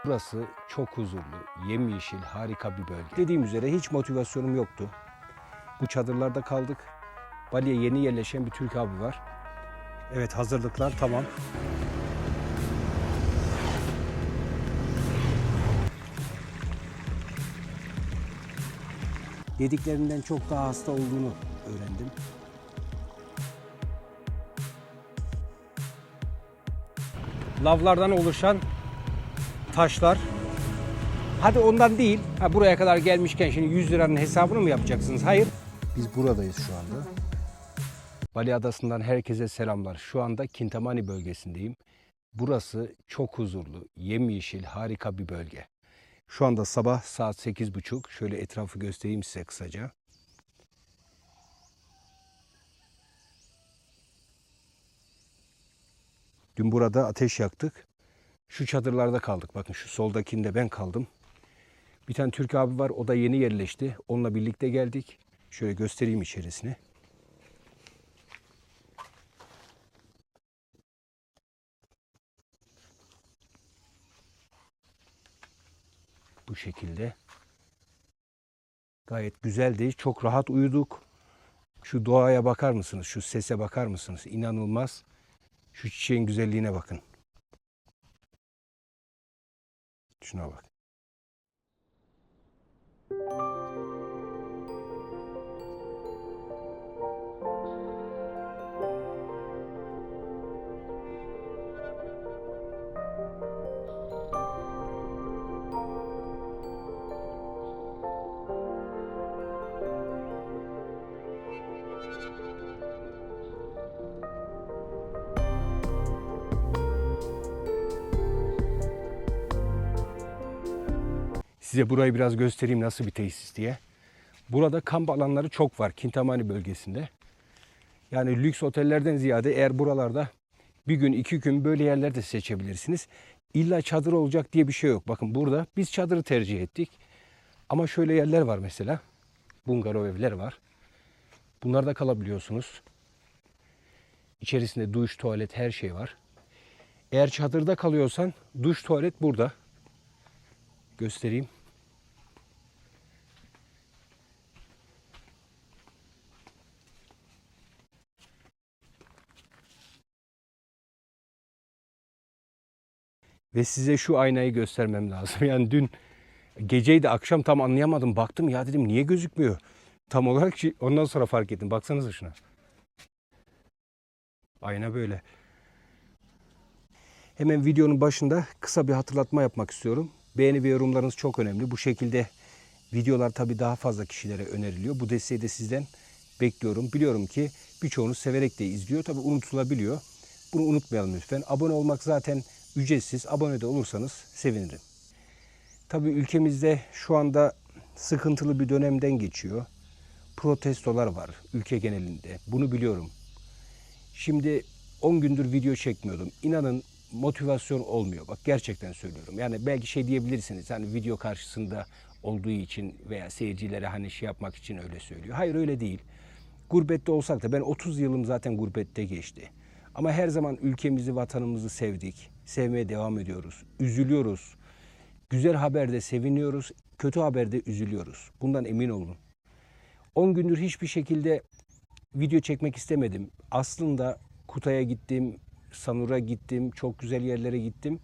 Burası çok huzurlu, yemyeşil, harika bir bölge. Dediğim üzere hiç motivasyonum yoktu. Bu çadırlarda kaldık. Bali'ye yeni yerleşen bir Türk abi var. Evet, hazırlıklar tamam. Dediklerinden çok daha hasta olduğunu öğrendim. Lavlardan oluşan taşlar. Hadi ondan değil. Buraya kadar gelmişken şimdi 100 liranın hesabını mı yapacaksınız? Hayır. Biz buradayız şu anda. Bali Adası'ndan herkese selamlar. Şu anda Kintamani bölgesindeyim. Burası çok huzurlu, yemyeşil, harika bir bölge. Şu anda sabah saat 8.30. Şöyle etrafı göstereyim size kısaca. Dün burada ateş yaktık. Şu çadırlarda kaldık. Bakın şu soldakinde ben kaldım. Bir tane Türk abi var. O da yeni yerleşti. Onunla birlikte geldik. Şöyle göstereyim içerisini. Bu şekilde. Gayet güzeldi. Çok rahat uyuduk. Şu doğaya bakar mısınız? Şu sese bakar mısınız? İnanılmaz. Şu çiçeğin güzelliğine bakın. Şuna bak. Size burayı biraz göstereyim nasıl bir tesis diye. Burada kamp alanları çok var Kintamani bölgesinde. Yani lüks otellerden ziyade eğer buralarda bir gün 2 gün böyle yerler de seçebilirsiniz. İlla çadır olacak diye bir şey yok. Bakın burada biz çadırı tercih ettik. Ama şöyle yerler var mesela. Bungalov evler var. Bunlarda kalabiliyorsunuz. İçerisinde duş, tuvalet her şey var. Eğer çadırda kalıyorsan duş, tuvalet burada. Göstereyim. Ve size şu aynayı göstermem lazım. Yani dün geceydi, akşam tam anlayamadım. Baktım ya dedim niye gözükmüyor? Tam olarak ondan sonra fark ettim. Baksanıza şuna. Ayna böyle. Hemen videonun başında kısa bir hatırlatma yapmak istiyorum. Beğeni ve yorumlarınız çok önemli. Bu şekilde videolar tabii daha fazla kişilere öneriliyor. Bu desteği de sizden bekliyorum. Biliyorum ki birçoğunuz severek de izliyor. Tabii unutulabiliyor. Bunu unutmayalım lütfen. Abone olmak zaten ücretsiz. Abone de olursanız sevinirim. Tabii ülkemizde şu anda sıkıntılı bir dönemden geçiyor. Protestolar var ülke genelinde. Bunu biliyorum. Şimdi 10 gündür video çekmiyordum. İnanın motivasyon olmuyor. Bak gerçekten söylüyorum. Yani belki şey diyebilirsiniz. Hani video karşısında olduğu için veya seyircilere hani şey yapmak için öyle söylüyor. Hayır öyle değil. Gurbette olsak da ben 30 yılım zaten gurbette geçti. Ama her zaman ülkemizi, vatanımızı sevdik. Sevmeye devam ediyoruz. Üzülüyoruz. Güzel haberde seviniyoruz. Kötü haberde üzülüyoruz. Bundan emin olun. 10 gündür hiçbir şekilde video çekmek istemedim. Aslında Kutay'a gittim, Sanur'a gittim, çok güzel yerlere gittim.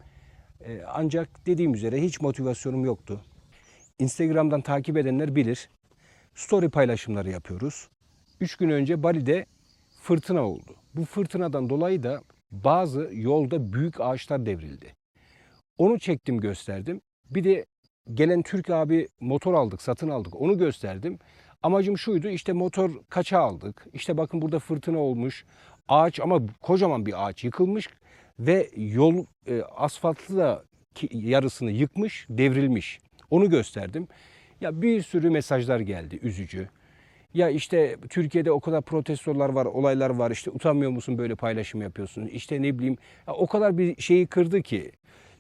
Ancak dediğim üzere hiç motivasyonum yoktu. Instagram'dan takip edenler bilir. Story paylaşımları yapıyoruz. 3 gün önce Bali'de fırtına oldu. Bu fırtınadan dolayı da bazı yolda büyük ağaçlar devrildi. Onu çektim, gösterdim. Bir de gelen Türk abi motor aldık, satın aldık. Onu gösterdim. Amacım şuydu, işte motor kaça aldık. İşte bakın burada fırtına olmuş. Ağaç ama kocaman bir ağaç yıkılmış ve yol asfaltlı da yarısını yıkmış, devrilmiş. Onu gösterdim. Ya bir sürü mesajlar geldi, üzücü. Ya işte Türkiye'de o kadar protestolar var, olaylar var. İşte utanmıyor musun böyle paylaşım yapıyorsun? İşte ne bileyim, ya o kadar bir şeyi kırdı ki.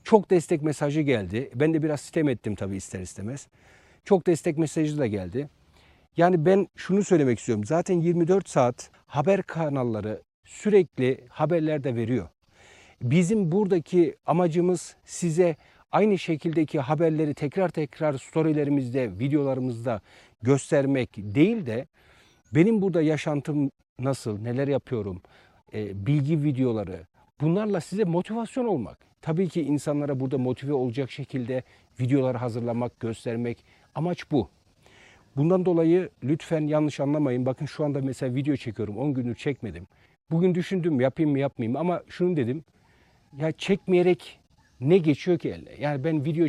Çok destek mesajı geldi. Ben de biraz sitem ettim tabii ister istemez. Çok destek mesajı da geldi. Yani ben şunu söylemek istiyorum. Zaten 24 saat haber kanalları sürekli haberler de veriyor. Bizim buradaki amacımız size aynı şekildeki haberleri tekrar tekrar storylerimizde, videolarımızda göstermek değil de benim burada yaşantım nasıl, neler yapıyorum, bilgi videoları, bunlarla size motivasyon olmak. Tabii ki insanlara burada motive olacak şekilde videolar hazırlamak, göstermek, amaç bu. Bundan dolayı lütfen yanlış anlamayın. Bakın şu anda mesela video çekiyorum. 10 gündür çekmedim. Bugün düşündüm yapayım mı yapmayayım ama şunu dedim. Ya çekmeyerek ne geçiyor ki eline? Yani ben video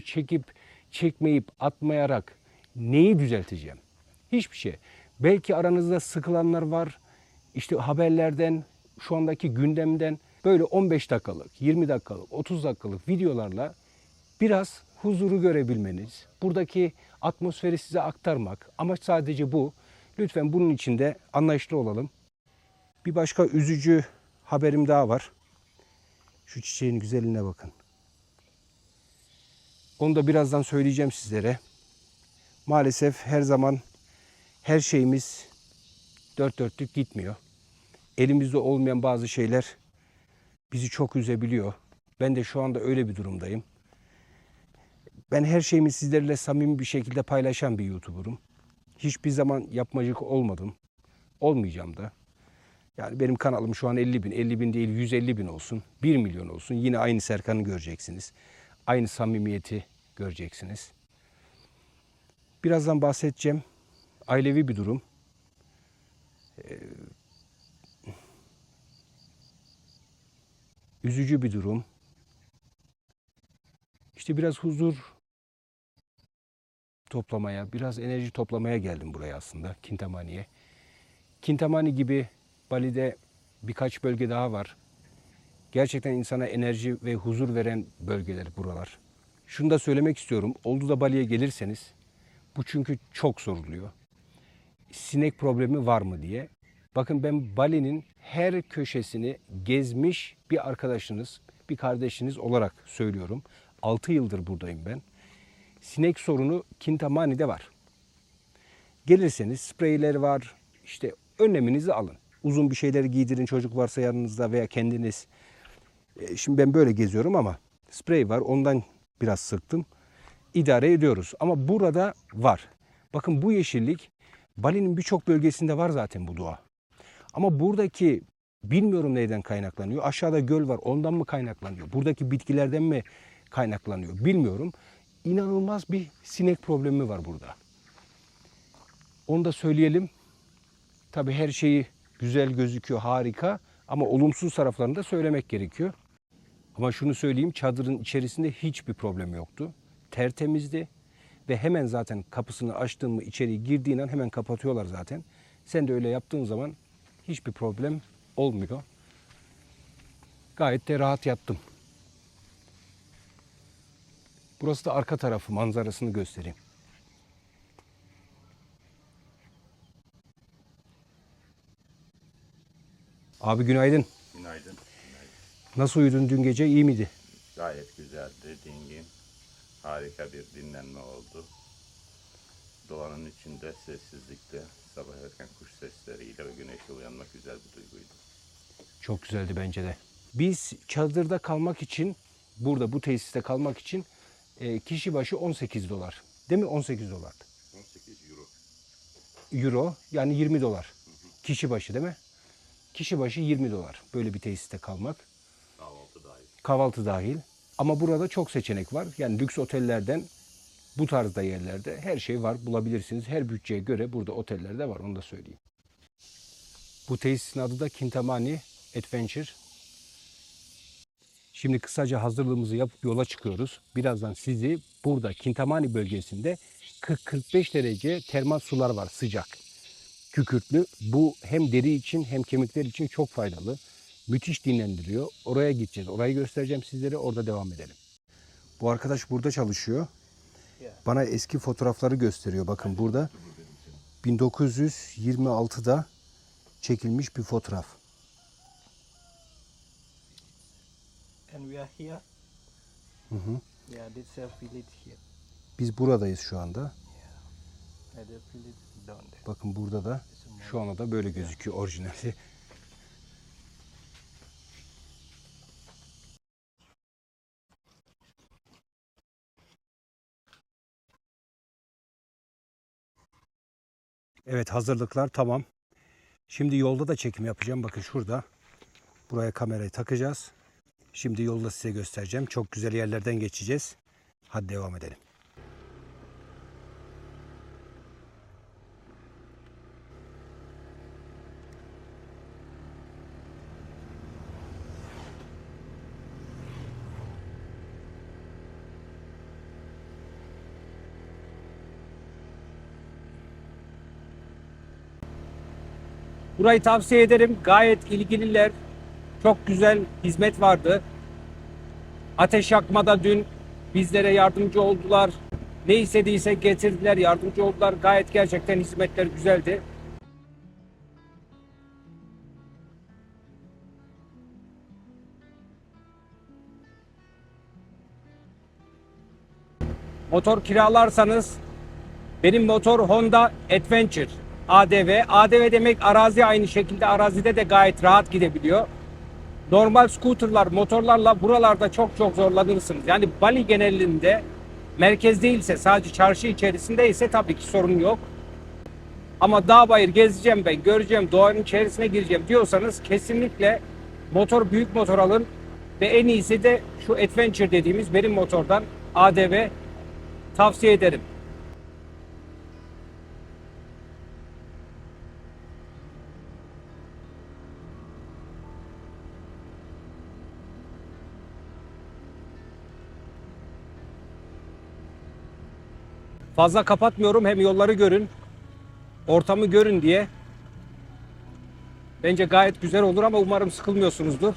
çekmeyip atmayarak neyi düzelteceğim? Hiçbir şey. Belki aranızda sıkılanlar var. İşte haberlerden, şu andaki gündemden böyle 15 dakikalık, 20 dakikalık, 30 dakikalık videolarla biraz huzuru görebilmeniz, buradaki atmosferi size aktarmak. Amaç sadece bu. Lütfen bunun için de anlayışlı olalım. Bir başka üzücü haberim daha var. Şu çiçeğin güzelliğine bakın. Onu da birazdan söyleyeceğim sizlere. Maalesef her zaman her şeyimiz dört dörtlük gitmiyor. Elimizde olmayan bazı şeyler bizi çok üzebiliyor. Ben de şu anda öyle bir durumdayım. Ben her şeyimi sizlerle samimi bir şekilde paylaşan bir YouTuber'ım. Hiçbir zaman yapmacık olmadım. Olmayacağım da. Yani benim kanalım şu an 50 bin. 50 bin değil 150 bin olsun. 1 milyon olsun. Yine aynı Serkan'ı göreceksiniz. Aynı samimiyeti göreceksiniz. Birazdan bahsedeceğim. Ailevi bir durum. Üzücü bir durum. İşte biraz huzur toplamaya, biraz enerji toplamaya geldim buraya aslında. Kintamani'ye. Kintamani gibi Bali'de birkaç bölge daha var. Gerçekten insana enerji ve huzur veren bölgeler buralar. Şunu da söylemek istiyorum. Oldu da Bali'ye gelirseniz, bu çünkü çok soruluyor. Sinek problemi var mı diye. Bakın ben Bali'nin her köşesini gezmiş bir arkadaşınız, bir kardeşiniz olarak söylüyorum. 6 yıldır buradayım ben. Sinek sorunu Kintamani'de var. Gelirseniz spreyler var. İşte önleminizi alın. Uzun bir şeyleri giydirin çocuk varsa yanınızda veya kendiniz. Şimdi ben böyle geziyorum ama sprey var. Ondan biraz sıktım. İdare ediyoruz. Ama burada var. Bakın bu yeşillik Bali'nin birçok bölgesinde var zaten bu doğa. Ama buradaki bilmiyorum neyden kaynaklanıyor. Aşağıda göl var. Ondan mı kaynaklanıyor? Buradaki bitkilerden mi kaynaklanıyor? Bilmiyorum. İnanılmaz bir sinek problemi var burada. Onu da söyleyelim. Tabii her şeyi güzel gözüküyor, harika. Ama olumsuz taraflarını da söylemek gerekiyor. Ama şunu söyleyeyim, çadırın içerisinde hiçbir problem yoktu. Tertemizdi ve hemen zaten kapısını açtığın mı içeri girdiğin an hemen kapatıyorlar zaten. Sen de öyle yaptığın zaman hiçbir problem olmuyor. Gayet de rahat yattım. Burası da arka tarafı, manzarasını göstereyim. Abi günaydın. Günaydın. Nasıl uyudun dün gece, iyi miydi? Gayet güzeldi, dingin. Harika bir dinlenme oldu. Doğanın içinde, sessizlikte, sabah erken kuş sesleriyle ve güneşle uyanmak güzel bir duyguydu. Çok güzeldi bence de. Biz çadırda kalmak için, burada bu tesiste kalmak için kişi başı 18 dolar. Değil mi? 18 dolardı. 18 euro. Euro yani 20 dolar. Kişi başı değil mi? Kişi başı 20 dolar. Böyle bir tesiste kalmak. Kahvaltı dahil. Kahvaltı dahil. Ama burada çok seçenek var. Yani lüks otellerden bu tarzda yerlerde her şey var. Bulabilirsiniz. Her bütçeye göre burada otellerde var. Onu da söyleyeyim. Bu tesisin adı da Kintamani Adventure. Şimdi kısaca hazırlığımızı yapıp yola çıkıyoruz. Birazdan sizi burada Kintamani bölgesinde 40-45 derece termal sular var, sıcak. Kükürtlü. Bu hem deri için hem kemikler için çok faydalı. Müthiş dinlendiriyor. Oraya gideceğiz. Orayı göstereceğim sizlere. Orada devam edelim. Bu arkadaş burada çalışıyor. Bana eski fotoğrafları gösteriyor. Bakın burada 1926'da çekilmiş bir fotoğraf. And we are here. Yeah, this village here. Biz buradayız şu anda. And the village down there. Bakın burada da şu anda da böyle gözüküyor orijinali. Evet, hazırlıklar tamam. Şimdi yolda da çekim yapacağım. Bakın şurada. Buraya kamerayı takacağız. Şimdi yolda size göstereceğim. Çok güzel yerlerden geçeceğiz. Hadi devam edelim. Burayı tavsiye ederim. Gayet ilgililer. Çok güzel hizmet vardı. Ateş yakmada dün bizlere yardımcı oldular. Ne istediysek getirdiler, yardımcı oldular. Gayet gerçekten hizmetler güzeldi. Motor kiralarsanız benim motor Honda Adventure ADV. ADV demek arazi, aynı şekilde arazide de gayet rahat gidebiliyor. Normal scooterlar, motorlarla buralarda çok zorlanırsınız. Yani Bali genelinde merkez değilse, sadece çarşı içerisinde ise tabii ki sorun yok. Ama dağ bayır gezeceğim ben, göreceğim, doğanın içerisine gireceğim diyorsanız kesinlikle büyük motor alın. Ve en iyisi de şu Adventure dediğimiz benim motordan ADV tavsiye ederim. Fazla kapatmıyorum, hem yolları görün, ortamı görün diye. Bence gayet güzel olur ama umarım sıkılmıyorsunuzdur.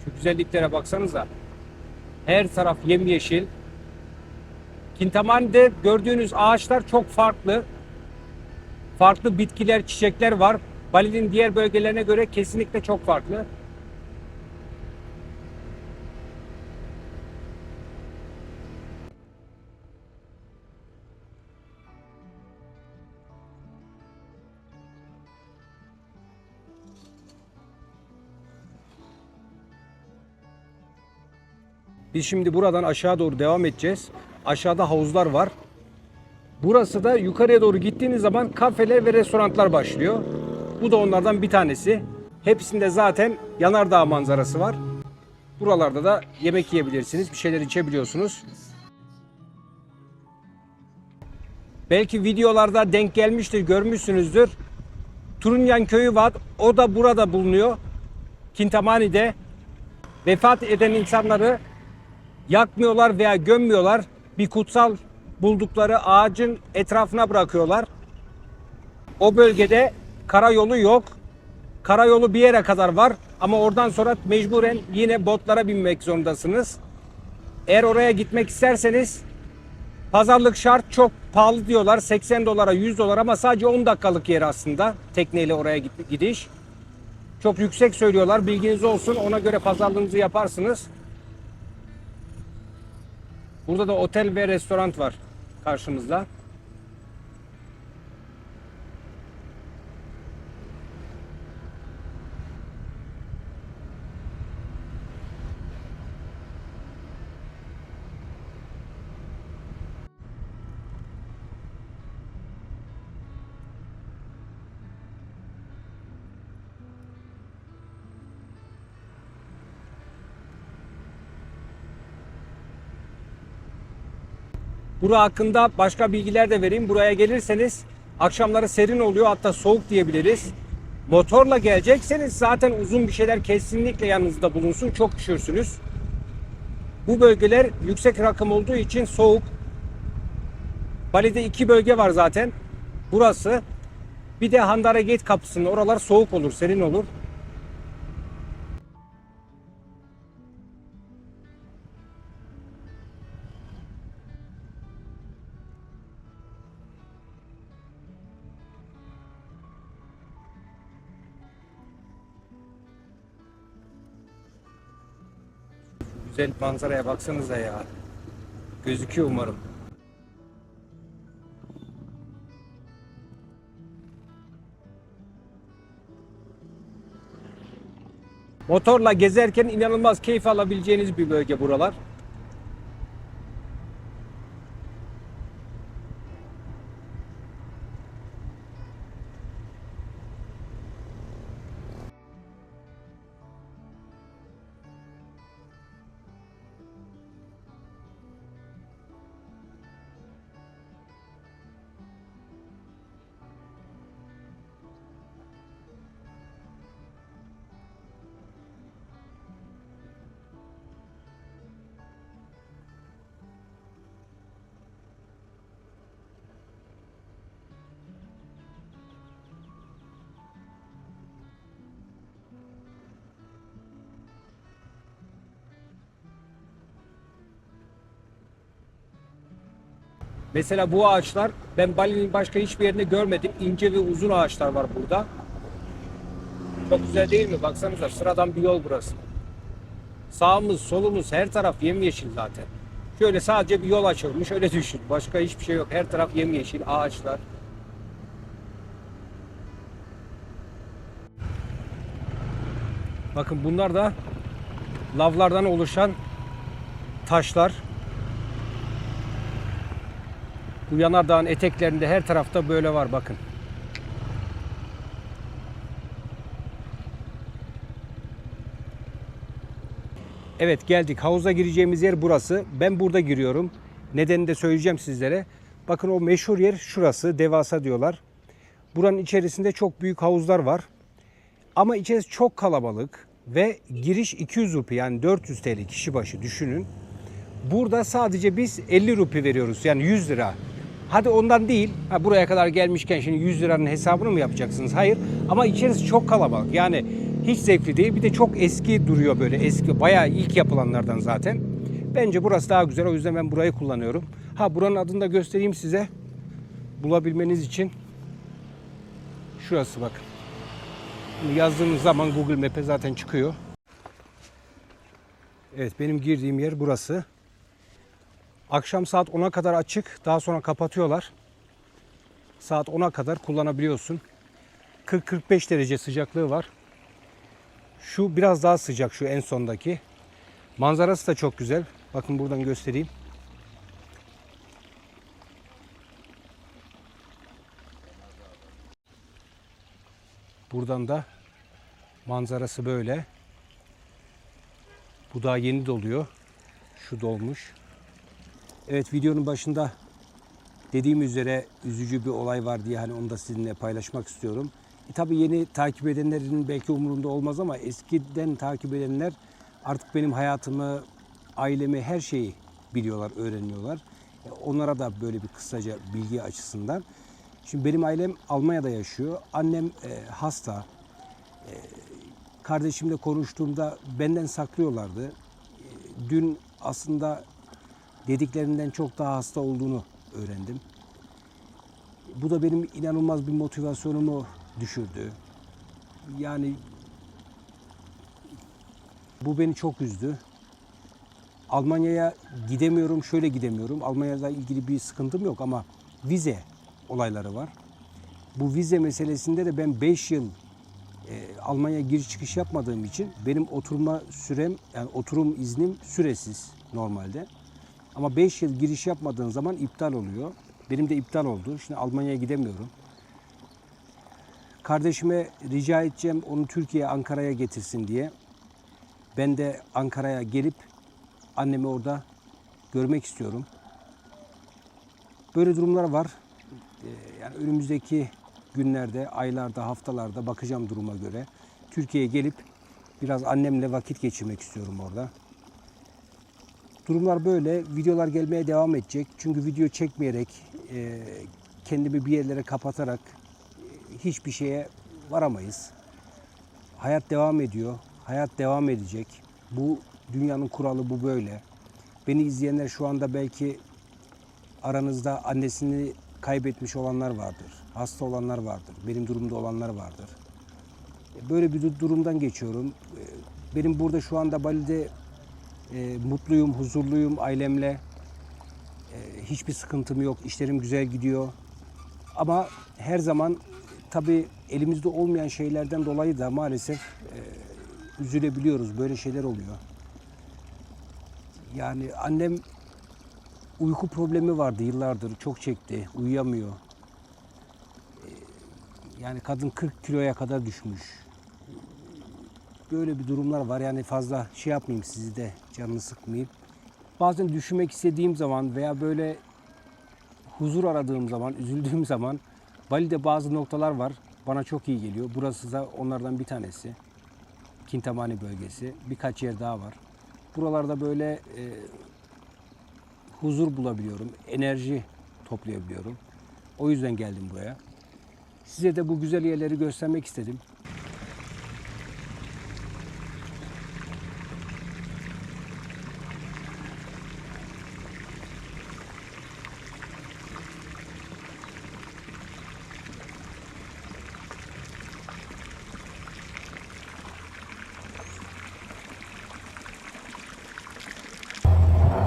Şu güzelliklere baksanıza. Her taraf yemyeşil. Kintamani'de gördüğünüz ağaçlar çok farklı. Farklı bitkiler, çiçekler var. Bali'nin diğer bölgelerine göre kesinlikle çok farklı. Biz şimdi buradan aşağı doğru devam edeceğiz. Aşağıda havuzlar var. Burası da yukarıya doğru gittiğiniz zaman kafeler ve restoranlar başlıyor. Bu da onlardan bir tanesi. Hepsinde zaten yanardağ manzarası var. Buralarda da yemek yiyebilirsiniz, bir şeyler içebiliyorsunuz. Belki videolarda denk gelmiştir, görmüşsünüzdür. Turunyan köyü var. O da burada bulunuyor. Kintamani'de. Vefat eden insanları yakmıyorlar veya gömmüyorlar. Bir kutsal buldukları ağacın etrafına bırakıyorlar. O bölgede karayolu yok. Karayolu bir yere kadar var ama oradan sonra mecburen yine botlara binmek zorundasınız. Eğer oraya gitmek isterseniz pazarlık şart, çok pahalı diyorlar. 80 dolara, 100 dolar ama sadece 10 dakikalık yer aslında tekneyle oraya gidiş. Çok yüksek söylüyorlar, bilginiz olsun, ona göre pazarlığınızı yaparsınız. Burada da otel ve restoran var karşımızda. Bura hakkında başka bilgiler de vereyim. Buraya gelirseniz akşamları serin oluyor, hatta soğuk diyebiliriz. Motorla gelecekseniz zaten uzun bir şeyler kesinlikle yanınızda bulunsun. Çok üşürsünüz. Bu bölgeler yüksek rakım olduğu için soğuk. Bali'de 2 bölge var zaten. Burası. Bir de Handara Gate kapısının oralar soğuk olur, serin olur. Güzel manzaraya baksanıza ya. Gözüküyor umarım. Motorla gezerken inanılmaz keyif alabileceğiniz bir bölge buralar. Mesela bu ağaçlar ben Bali'nin başka hiçbir yerinde görmedim. İnce ve uzun ağaçlar var burada. Çok güzel değil mi? Baksanıza sıradan bir yol burası. Sağımız, solumuz her taraf yemyeşil zaten. Şöyle sadece bir yol açılmış öyle düşün. Başka hiçbir şey yok. Her taraf yemyeşil ağaçlar. Bakın bunlar da lavlardan oluşan taşlar. Bu yanardağın eteklerinde her tarafta böyle var bakın. Evet geldik. Havuza gireceğimiz yer burası. Ben burada giriyorum. Nedenini de söyleyeceğim sizlere. Bakın o meşhur yer şurası. Devasa diyorlar. Buranın içerisinde çok büyük havuzlar var. Ama içerisi çok kalabalık ve giriş 200 rupi yani 400 TL kişi başı düşünün. Burada sadece biz 50 rupi veriyoruz yani 100 lira. Hadi ondan değil. Buraya kadar gelmişken şimdi 100 liranın hesabını mı yapacaksınız? Hayır. Ama içerisi çok kalabalık. Yani hiç zevkli değil. Bir de çok eski duruyor böyle. Eski bayağı ilk yapılanlardan zaten. Bence burası daha güzel. O yüzden ben burayı kullanıyorum. Buranın adını da göstereyim size. Bulabilmeniz için. Şurası bakın. Yazdığınız zaman Google Map'e zaten çıkıyor. Evet benim girdiğim yer burası. Akşam saat 10'a kadar açık. Daha sonra kapatıyorlar. Saat 10'a kadar kullanabiliyorsun. 40-45 derece sıcaklığı var. Şu biraz daha sıcak şu en sondaki. Manzarası da çok güzel. Bakın buradan göstereyim. Buradan da manzarası böyle. Bu daha yeni doluyor. Şu dolmuş. Evet videonun başında dediğim üzere üzücü bir olay var diye hani onu da sizinle paylaşmak istiyorum. Tabii yeni takip edenlerin belki umurunda olmaz ama eskiden takip edenler artık benim hayatımı, ailemi, her şeyi biliyorlar, öğreniyorlar. Onlara da böyle bir kısaca bilgi açısından. Şimdi benim ailem Almanya'da yaşıyor. Annem hasta. Kardeşimle konuştuğumda benden saklıyorlardı. Dün aslında dediklerinden çok daha hasta olduğunu öğrendim. Bu da benim inanılmaz bir motivasyonumu düşürdü. Yani bu beni çok üzdü. Almanya'ya gidemiyorum, şöyle gidemiyorum. Almanya'da ilgili bir sıkıntım yok ama vize olayları var. Bu vize meselesinde de ben 5 yıl Almanya'ya giriş çıkış yapmadığım için benim oturma sürem, yani oturum iznim süresiz normalde. Ama 5 yıl giriş yapmadığın zaman iptal oluyor. Benim de iptal oldu. Şimdi Almanya'ya gidemiyorum. Kardeşime rica edeceğim onu Türkiye'ye, Ankara'ya getirsin diye. Ben de Ankara'ya gelip annemi orada görmek istiyorum. Böyle durumlar var. Yani önümüzdeki günlerde, aylarda, haftalarda bakacağım duruma göre. Türkiye'ye gelip biraz annemle vakit geçirmek istiyorum orada. Durumlar böyle. Videolar gelmeye devam edecek. Çünkü video çekmeyerek, kendimi bir yerlere kapatarak hiçbir şeye varamayız. Hayat devam ediyor. Hayat devam edecek. Bu dünyanın kuralı bu böyle. Beni izleyenler şu anda belki aranızda annesini kaybetmiş olanlar vardır. Hasta olanlar vardır. Benim durumda olanlar vardır. Böyle bir durumdan geçiyorum. Benim burada şu anda Bali'de mutluyum, huzurluyum ailemle. Hiçbir sıkıntım yok. İşlerim güzel gidiyor. Ama her zaman tabii elimizde olmayan şeylerden dolayı da maalesef üzülebiliyoruz. Böyle şeyler oluyor. Yani annem uyku problemi vardı yıllardır. Çok çekti. Uyuyamıyor. Yani kadın 40 kiloya kadar düşmüş. Böyle bir durumlar var. Yani fazla şey yapmayayım, sizi de canını sıkmayayım. Bazen düşünmek istediğim zaman veya böyle huzur aradığım zaman, üzüldüğüm zaman Bali'de bazı noktalar var. Bana çok iyi geliyor. Burası da onlardan bir tanesi. Kintamani bölgesi. Birkaç yer daha var. Buralarda böyle huzur bulabiliyorum. Enerji toplayabiliyorum. O yüzden geldim buraya. Size de bu güzel yerleri göstermek istedim.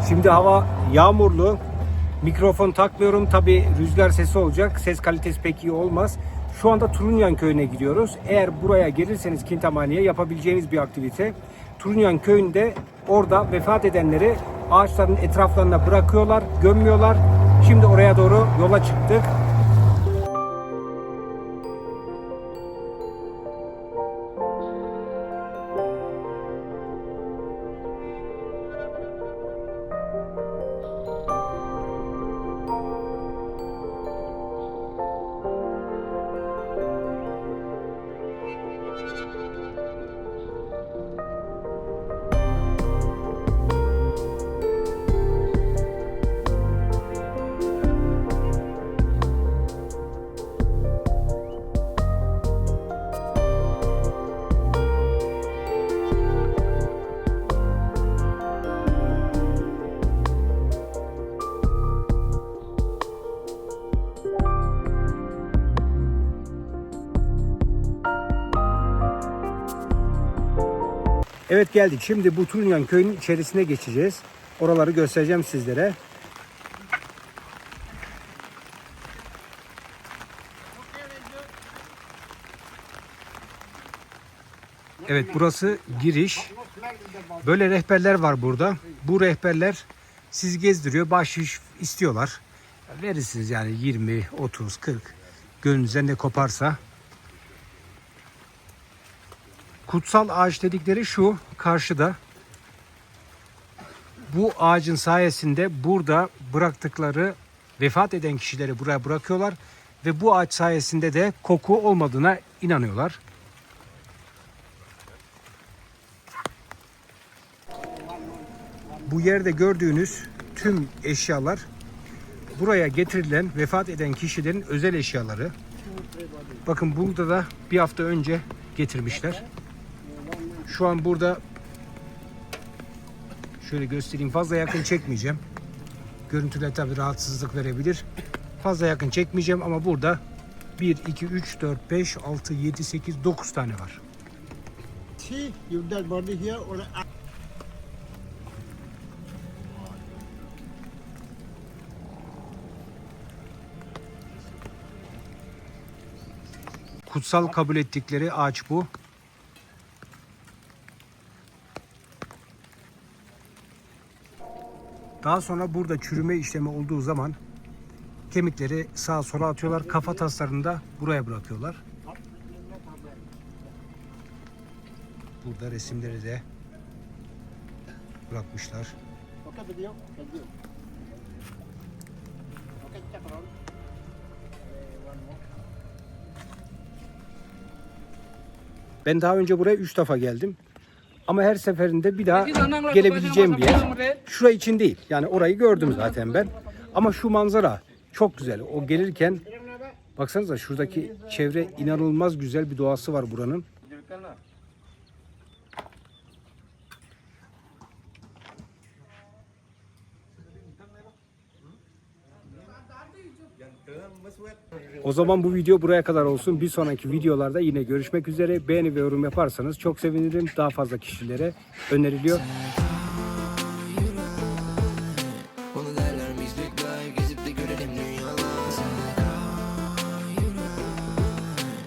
Şimdi hava yağmurlu. Mikrofon takmıyorum. Tabi rüzgar sesi olacak. Ses kalitesi pek iyi olmaz. Şu anda Turunyan köyüne gidiyoruz. Eğer buraya gelirseniz Kintamani'ye yapabileceğiniz bir aktivite. Turunyan köyünde orada vefat edenleri ağaçların etraflarına bırakıyorlar, gömmüyorlar. Şimdi oraya doğru yola çıktık. Evet, geldik. Şimdi bu Turunyan köyünün içerisine geçeceğiz. Oraları göstereceğim sizlere. Evet, burası giriş. Böyle rehberler var burada. Bu rehberler sizi gezdiriyor. Bahşiş istiyorlar. Verirsiniz yani 20, 30, 40. Gönlünüzden ne koparsa. Kutsal ağaç dedikleri şu karşıda. Bu ağacın sayesinde burada bıraktıkları vefat eden kişileri buraya bırakıyorlar ve bu ağaç sayesinde de koku olmadığına inanıyorlar. Bu yerde gördüğünüz tüm eşyalar buraya getirilen vefat eden kişilerin özel eşyaları. Bakın burada da bir hafta önce getirmişler. Şu an burada şöyle göstereyim. Fazla yakın çekmeyeceğim. Görüntüler tabii rahatsızlık verebilir. Fazla yakın çekmeyeceğim ama burada 1, 2, 3, 4, 5, 6, 7, 8, 9 tane var. See your dead body here or Kutsal kabul ettikleri ağaç bu. Daha sonra burada çürüme işlemi olduğu zaman kemikleri sağa sola atıyorlar. Kafa taslarını da buraya bırakıyorlar. Burada resimleri de bırakmışlar. okay video? Thank you. Okay, check around. One more. Ben daha önce buraya 3 defa geldim. Ama her seferinde bir daha gelebileceğim bir yer. Şura için değil. Yani orayı gördüm zaten ben. Ama şu manzara çok güzel. O gelirken baksanıza şuradaki çevre inanılmaz güzel bir doğası var buranın. O zaman bu video buraya kadar olsun. Bir sonraki videolarda yine görüşmek üzere. Beğeni ve yorum yaparsanız çok sevinirim. Daha fazla kişilere öneriliyor. Onu derler müzikler, gezip de görelim dünyalar.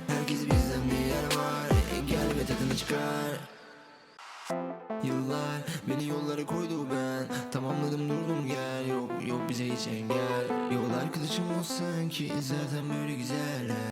Herkes bizden bir yer var, gel ve tadını çıkar. Yıllar beni yollara koydu, ben tamamladım durdum gel. Yok yok bize hiç engel. Yol arkadaşım olsan ki zaten böyle güzel.